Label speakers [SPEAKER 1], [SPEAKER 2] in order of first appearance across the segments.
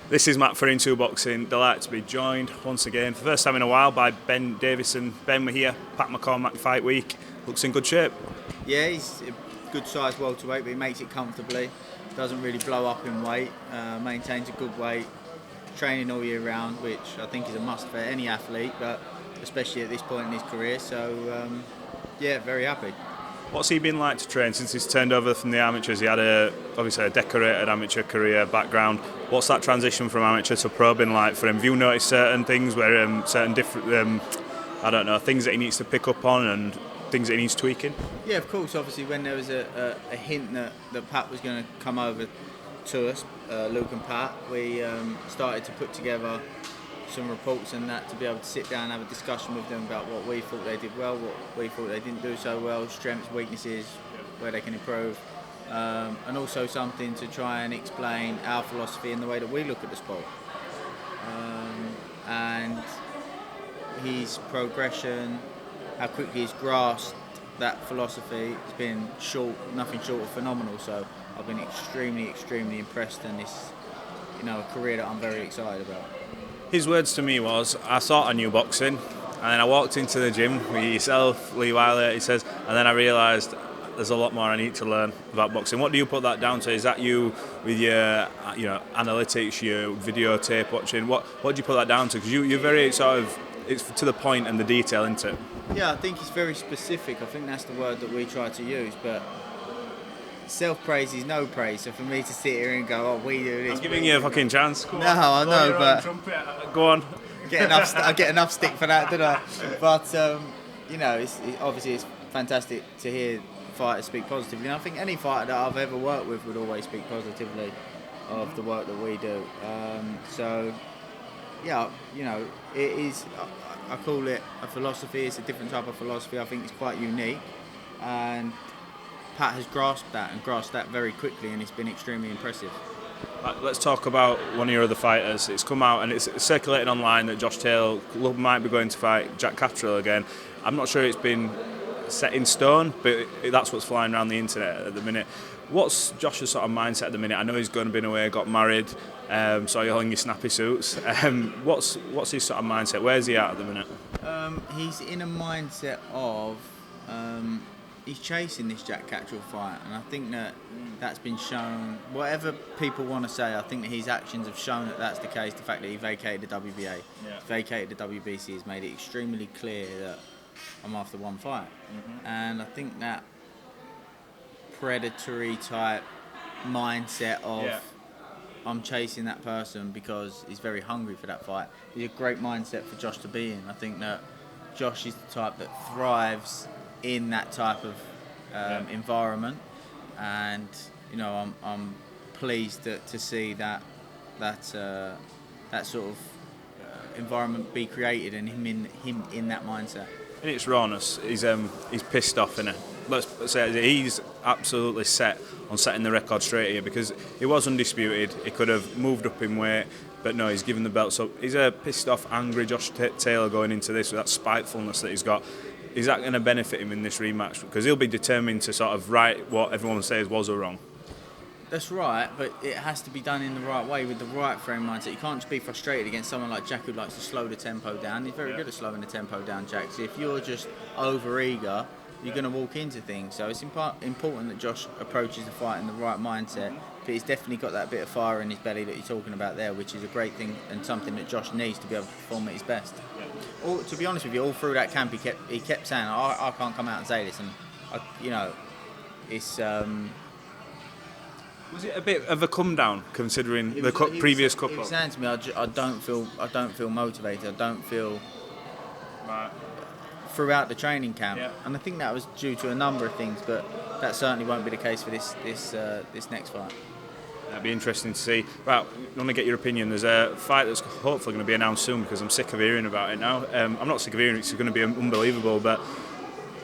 [SPEAKER 1] This is Matt for Into Boxing. Delighted to be joined once again for the first time in a while by Benn, Davison. Ben, we're here. Pat McCormack fight week. Looks in good shape.
[SPEAKER 2] Yeah, he's a good size welterweight, but he makes it comfortably. Doesn't really blow up in weight. Maintains a good weight. Training all year round, which I think is a must for any athlete, but especially at this point in his career. So, yeah, very happy.
[SPEAKER 1] What's he been like to train since he's turned over from the amateurs? He had obviously a decorated amateur career background. What's that transition from amateur to pro been like for him? Have you noticed certain things where certain different, things that he needs to pick up on and things that he needs tweaking?
[SPEAKER 2] Yeah, of course. Obviously, when there was a hint that Pat was going to come over to us, Luke and Pat, we started to put together some reports and that to be able to sit down and have a discussion with them about what we thought they did well, what we thought they didn't do so well, strengths, weaknesses, where they can improve, and also something to try and explain our philosophy and the way that we look at the sport. And his progression, how quickly he's grasped that philosophy has been nothing short of phenomenal. So I've been extremely, extremely impressed, and it's a career that I'm very excited about.
[SPEAKER 1] His words to me was, I thought I knew boxing, and then I walked into the gym with yourself, Lee Wiley, he says, and then I realised there's a lot more I need to learn about boxing. What do you put that down to? Is that you with your analytics, your videotape watching? What do you put that down to? Because you're very it's to the point and the detail, isn't it?
[SPEAKER 2] Yeah, I think it's very specific. I think that's the word that we try to use, but self-praise is no praise. So for me to sit here and go, oh, we do this.
[SPEAKER 1] I'm giving you a fucking chance.
[SPEAKER 2] No, I know, but
[SPEAKER 1] go on.
[SPEAKER 2] I get enough stick for that, don't I? But obviously it's fantastic to hear fighters speak positively. And I think any fighter that I've ever worked with would always speak positively of the work that we do. It is. I call it a philosophy. It's a different type of philosophy. I think it's quite unique, and Pat has grasped that very quickly, and it's been extremely impressive.
[SPEAKER 1] Let's talk about one of your other fighters. It's come out and it's circulating online that Josh Taylor might be going to fight Jack Catterall again. I'm not sure it's been set in stone, but that's what's flying around the internet at the minute. What's Josh's sort of mindset at the minute? I know he's going to be away, got married, so you're holding your snappy suits. What's his sort of mindset? Where's he at the minute?
[SPEAKER 2] He's in a mindset of he's chasing this Jack Catterall fight, and I think that's been shown. Whatever people want to say, I think that his actions have shown that that's the case. The fact that he vacated the WBA, vacated the WBC, has made it extremely clear that I'm after one fight. And I think that predatory type mindset of I'm chasing that person because he's very hungry for that fight is a great mindset for Josh to be in. I think that Josh is the type that thrives in that type of environment, and I'm pleased to see that sort of environment be created and him in that mindset.
[SPEAKER 1] In its rawness, he's pissed off, innit? Let's say he's absolutely set on setting the record straight here because he was undisputed. He could have moved up in weight, but no, he's given the belts up. He's a pissed off, angry Josh Taylor going into this with that spitefulness that he's got. Is that going to benefit him in this rematch? Because he'll be determined to sort of right what everyone says was or wrong.
[SPEAKER 2] That's right, but it has to be done in the right way with the right frame mindset. You can't just be frustrated against someone like Jack who likes to slow the tempo down. He's very good at slowing the tempo down, Jack. So if you're just over-eager, you're going to walk into things. So it's important that Josh approaches the fight in the right mindset. But he's definitely got that bit of fire in his belly that you're talking about there, which is a great thing and something that Josh needs to be able to perform at his best. To be honest with you, all through that camp, he kept saying, I can't come out and say this. And, it's...
[SPEAKER 1] Was it a bit of a come down considering previous couple?
[SPEAKER 2] He was saying to me, I don't feel motivated. I don't feel
[SPEAKER 1] right
[SPEAKER 2] throughout the training camp, and I think that was due to a number of things. But that certainly won't be the case for this next fight.
[SPEAKER 1] That'd be interesting to see. Right, I want to get your opinion. There's a fight that's hopefully going to be announced soon because I'm sick of hearing about it now. I'm not sick of hearing it; it's going to be unbelievable. But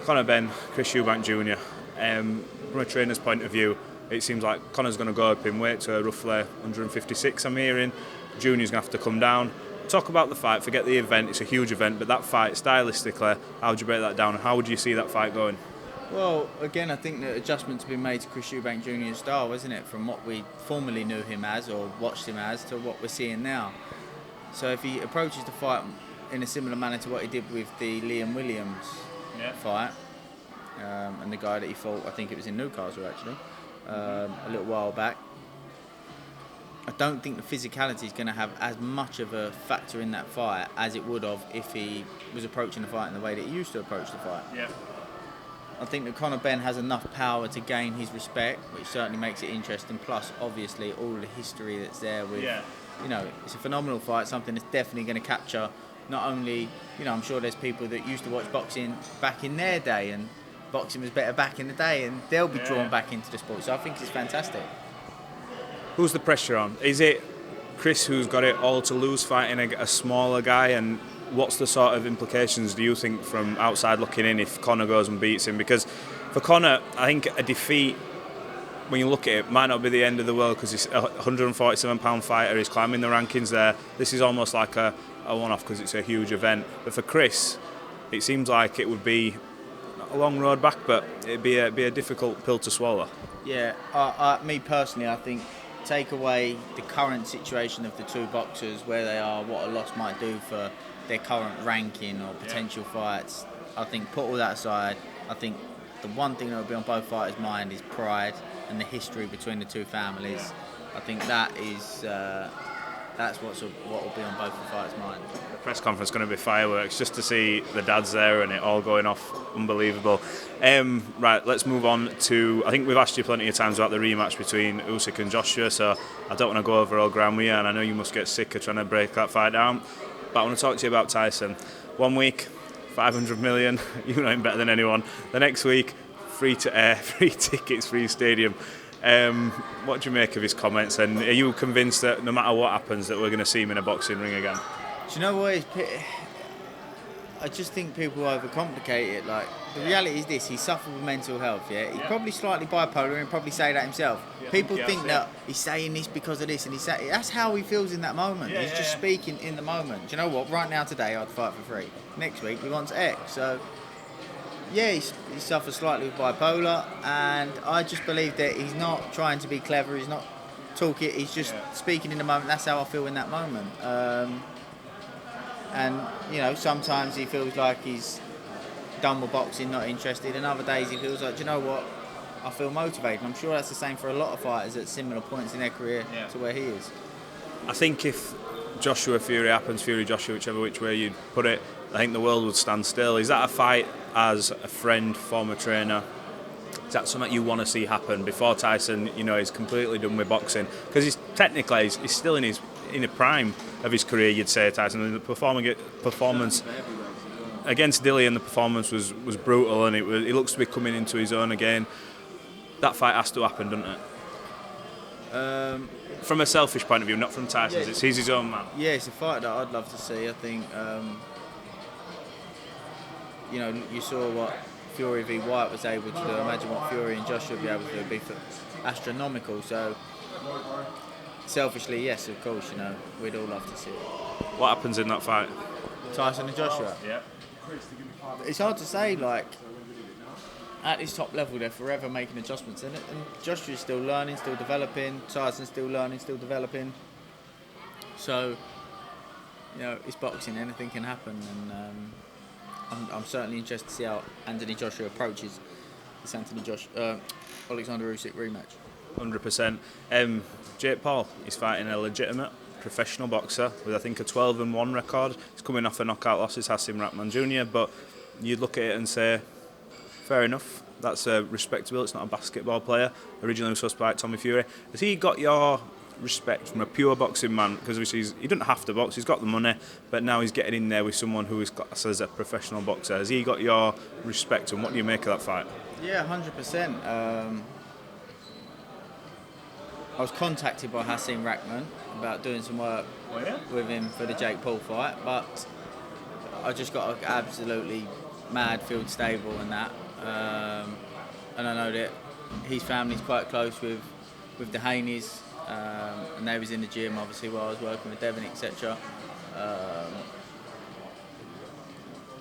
[SPEAKER 1] Conor, Benn, Chris Eubank Jr. From a trainer's point of view, it seems like Conor's going to go up in weight to roughly 156, I'm hearing. Junior's going to have to come down. Talk about the fight, forget the event, it's a huge event, but that fight, stylistically, how would you break that down? How would you see that fight going?
[SPEAKER 2] Well, again, I think that adjustments have been made to Chris Eubank Jr.'s style, isn't it? From what we formerly knew him as or watched him as to what we're seeing now. So if he approaches the fight in a similar manner to what he did with the Liam Williams fight, and the guy that he fought, I think it was in Newcastle actually, a little while back, I don't think the physicality is going to have as much of a factor in that fight as it would have if he was approaching the fight in the way that he used to approach the fight.
[SPEAKER 1] Yeah.
[SPEAKER 2] I think that Conor Benn has enough power to gain his respect, which certainly makes it interesting. Plus, obviously, all the history that's there with, you know, it's a phenomenal fight, something that's definitely going to capture not only, you know, I'm sure there's people that used to watch boxing back in their day, and boxing was better back in the day, and they'll be drawn back into the sport. So I think it's fantastic.
[SPEAKER 1] Who's the pressure on? Is it Chris who's got it all to lose fighting a smaller guy, and what's the sort of implications do you think from outside looking in if Conor goes and beats him? Because for Conor, I think a defeat, when you look at it, might not be the end of the world because he's a 147-pound fighter, he's climbing the rankings there. This is almost like a one-off because it's a huge event. But for Chris, it seems like it would be a long road back, but it'd be a difficult pill to swallow.
[SPEAKER 2] Yeah, me personally, I think take away the current situation of the two boxers, where they are, what a loss might do for their current ranking or potential fights. I think put all that aside, I think the one thing that will be on both fighters' mind is pride and the history between the two families. I think that is that's what will be on both the fighters' mind.
[SPEAKER 1] The press conference is going to be fireworks just to see the dads there and it all going off. Unbelievable. Right, let's move on to, I think we've asked you plenty of times about the rematch between Usyk and Joshua, so I don't want to go over all ground with you, and I know you must get sick of trying to break that fight down, but I want to talk to you about Tyson. 1 week, 500 million, you know him better than anyone. The next week, free to air, free tickets, free stadium. What do you make of his comments, and are you convinced that no matter what happens that we're going to see him in a boxing ring again?
[SPEAKER 2] Do you know what? I just think people overcomplicate it. Like, the reality is this: he suffered with mental health. He's probably slightly bipolar, and probably say that himself. People think that he's saying this because of this, and that's how he feels in that moment. He's just speaking in the moment. Do you know what? Right now, today, I'd fight for free. Next week, he wants X. So, yeah, he suffers slightly with bipolar, and I just believe that he's not trying to be clever. He's not talking. He's just speaking in the moment. That's how I feel in that moment. And, you know, sometimes he feels like he's done with boxing, not interested, and other days he feels like, do you know what, I feel motivated. And I'm sure that's the same for a lot of fighters at similar points in their career to where he is.
[SPEAKER 1] I think if Joshua Fury happens, Fury Joshua, which way you'd put it, I think the world would stand still. Is that a fight as a friend, former trainer? Is that something you want to see happen before Tyson, you know, is completely done with boxing? Because he's still in a prime of his career, you'd say, Tyson. The performance against Dillian, the performance was brutal, and he looks to be coming into his own again. That fight has to happen, doesn't it? From a selfish point of view, not from Tyson's. He's his own man.
[SPEAKER 2] Yeah, it's a fight that I'd love to see. I think, you know, you saw what Fury v White was able to do. Imagine what Fury and Joshua would be able to do. It'd be astronomical. So, selfishly, yes, of course, you know, we'd all love to see it.
[SPEAKER 1] What happens in that fight?
[SPEAKER 2] Tyson and Joshua?
[SPEAKER 1] Yeah.
[SPEAKER 2] It's hard to say, like, at his top level, they're forever making adjustments in it, and Joshua's still learning, still developing, Tyson's still learning, still developing. So, you know, it's boxing, anything can happen, and I'm certainly interested to see how Anthony Joshua approaches this Alexander Usyk rematch.
[SPEAKER 1] 100%. Jake Paul is fighting a legitimate professional boxer with, I think, a 12-1 record. He's coming off a knockout loss. It's Hassim Rahman Jr., but you'd look at it and say, fair enough, that's respectable. It's not a basketball player. Originally he was supposed to fight Tommy Fury. Has he got your respect from a pure boxing man? Because obviously he doesn't have to box, he's got the money, but now he's getting in there with someone who is classed as a professional boxer. Has he got your respect, and what do you make of that fight?
[SPEAKER 2] Yeah, 100%. I was contacted by Hassim Rahman about doing some work with him for the Jake Paul fight, but I just got an absolutely mad field stable and that, and I know that his family's quite close with the Haneys, and they was in the gym obviously while I was working with Devon, etc.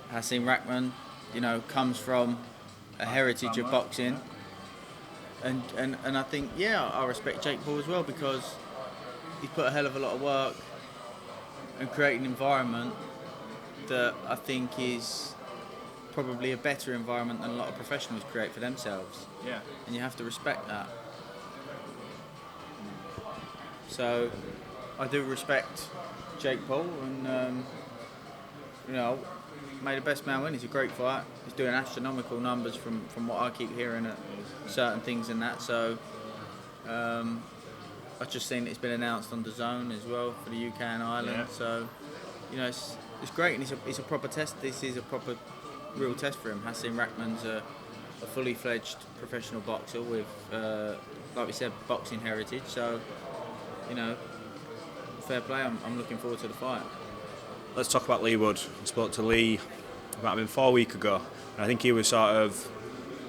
[SPEAKER 2] Hassim Rahman, you know, comes from heritage of boxing. And I think, I respect Jake Paul as well, because he's put a hell of a lot of work and created an environment that I think is probably a better environment than a lot of professionals create for themselves.
[SPEAKER 1] Yeah.
[SPEAKER 2] And you have to respect that. So I do respect Jake Paul, and may the best man win. It's a great fight. He's doing astronomical numbers from what I keep hearing at certain things and that. So I've just seen it's been announced on DAZN as well for the UK and Ireland.
[SPEAKER 1] Yeah.
[SPEAKER 2] So it's great, and it's a proper test. This is a proper real test for him. Hasim Rahman's a fully fledged professional boxer with, like we said, boxing heritage. So fair play. I'm looking forward to the fight.
[SPEAKER 1] Let's talk about Lee Wood. I spoke to Lee, it might have been 4 weeks ago, and I think he was sort of,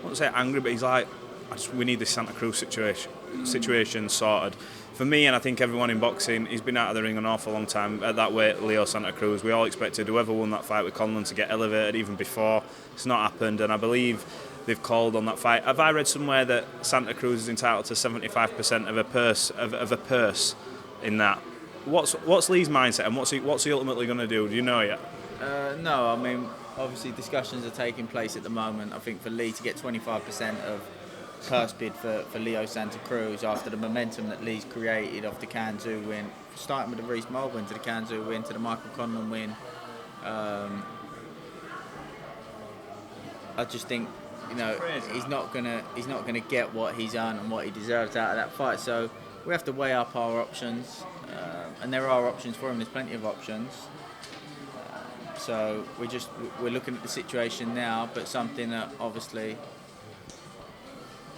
[SPEAKER 1] I won't say angry, but he's like, we need this Santa Cruz situation sorted. For me, and I think everyone in boxing, he's been out of the ring an awful long time. At that weight, Leo Santa Cruz, we all expected whoever won that fight with Conor to get elevated even before. It's not happened, and I believe they've called on that fight. Have I read somewhere that Santa Cruz is entitled to 75% of a purse in that? What's Lee's mindset, and what's he ultimately going to do? Do you know yet?
[SPEAKER 2] No, I mean, obviously discussions are taking place at the moment. I think for Lee to get 25% of purse bid for Leo Santa Cruz after the momentum that Lee's created off the Kanzu win, starting with the Reece Mold win to the Kanzu win to the Michael Conlon win. I just think he's not gonna get what he's earned and what he deserves out of that fight. So we have to weigh up our options, and there are options for him. There's plenty of options. So we're looking at the situation now, but something that obviously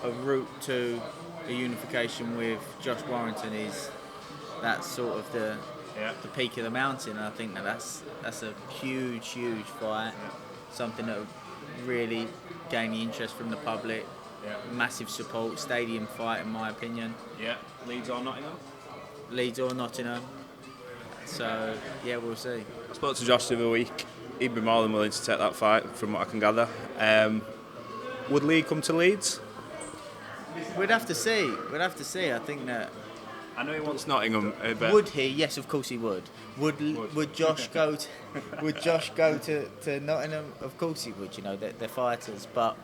[SPEAKER 2] a route to a unification with Josh Warrington that's sort of the peak of the mountain. And I think that's a huge fight, something that would really gain the interest from the public. Massive support, stadium fight in my opinion.
[SPEAKER 1] Leeds or Nottingham?
[SPEAKER 2] Leeds or Nottingham. So we'll see.
[SPEAKER 1] I spoke to Josh the other week. He'd be more than willing to take that fight, from what I can gather. Would Lee come to Leeds?
[SPEAKER 2] We'd have to see. I think that.
[SPEAKER 1] I know he wants Nottingham. But
[SPEAKER 2] Would he? Yes, of course he would. Would Josh go? Would Josh go to Nottingham? Of course he would. They're fighters. But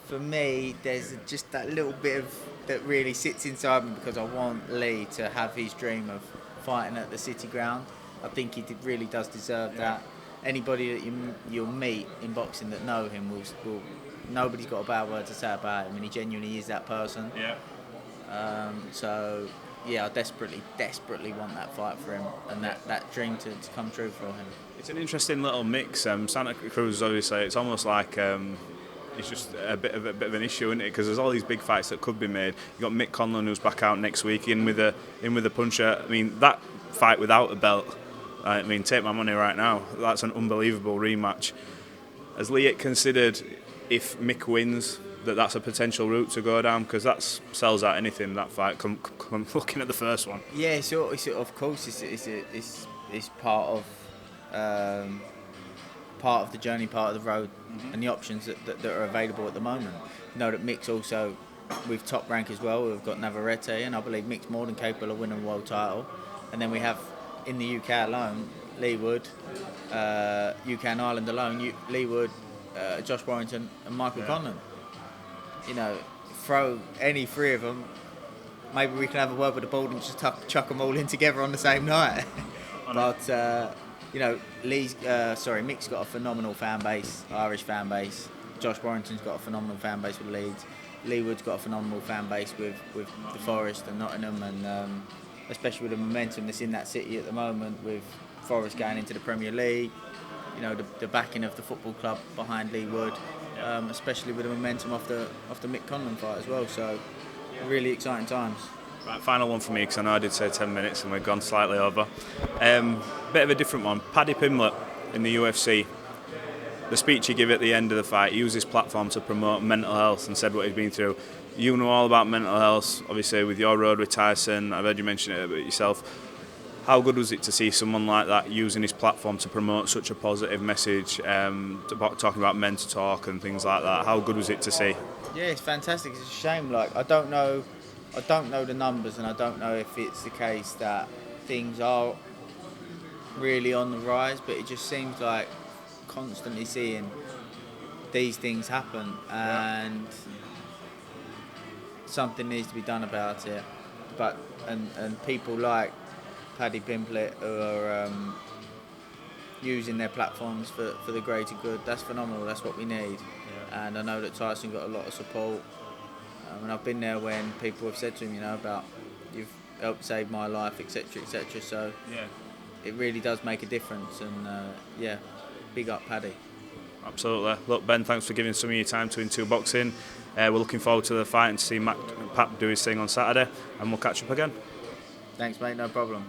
[SPEAKER 2] for me, there's just that little bit that really sits inside me, because I want Lee to have his dream of fighting at the City Ground. I think he really does deserve that. Anybody that you'll meet in boxing that know him will nobody's got a bad word to say about him, and he genuinely is that person. So I desperately want that fight for him, and that dream to come true for him.
[SPEAKER 1] It's an interesting little mix. Santa Cruz, obviously, it's almost like it's just a bit of an issue, isn't it? Because there's all these big fights that could be made. You got Mick Conlon, who's back out next week, in with a puncher. I mean, that fight without a belt. I mean, take my money right now. That's an unbelievable rematch. Has Lee considered, if Mick wins, that's a potential route to go down? Because that sells out anything, that fight. Come looking at the first one.
[SPEAKER 2] Yeah, of course it's part of the journey, part of the road, and the options that are available at the moment. Know that Mick's also with top rank as well. We've got Navarrete, and I believe Mick's more than capable of winning a world title. And then we have, in the UK alone, Lee Wood, UK and Ireland alone, Lee Wood, Josh Warrington and Michael Conlon. Throw any three of them, maybe we can have a word with the board and just chuck them all in together on the same night. But Mick's got a phenomenal fan base, Irish fan base. Josh Warrington's got a phenomenal fan base with Leeds. Lee Wood's got a phenomenal fan base with the Forest and Nottingham, and especially with the momentum that's in that city at the moment, with Forest going into the Premier League. The backing of the football club behind Lee Wood, especially with the momentum off the Mick Conlon fight as well. So really exciting times.
[SPEAKER 1] Right, final one for me, because I know I did say 10 minutes and we've gone slightly over. Bit of a different one. Paddy Pimblett in the UFC. The speech he gave at the end of the fight, he used his platform to promote mental health and said what he's been through. You know all about mental health, obviously, with your road with Tyson. I've heard you mention it a bit yourself. How good was it to see someone like that using his platform to promote such a positive message, talking about men to talk and things like that? How good was it to see?
[SPEAKER 2] Yeah, it's fantastic. It's a shame. Like I don't know the numbers, and I don't know if it's the case that things are really on the rise. But it just seems like constantly seeing these things happen, and something needs to be done about it. But and people like Paddy Pimblett who are using their platforms for the greater good. That's phenomenal. That's what we need. Yeah. And I know that Tyson got a lot of support. And I've been there when people have said to him, about you've helped save my life, etc., etc. So yeah, it really does make a difference. And big up Paddy.
[SPEAKER 1] Absolutely. Look, Ben, thanks for giving some of your time to Into Boxing. We're looking forward to the fight and to see Pat do his thing on Saturday, and we'll catch up again.
[SPEAKER 2] Thanks, mate. No problem.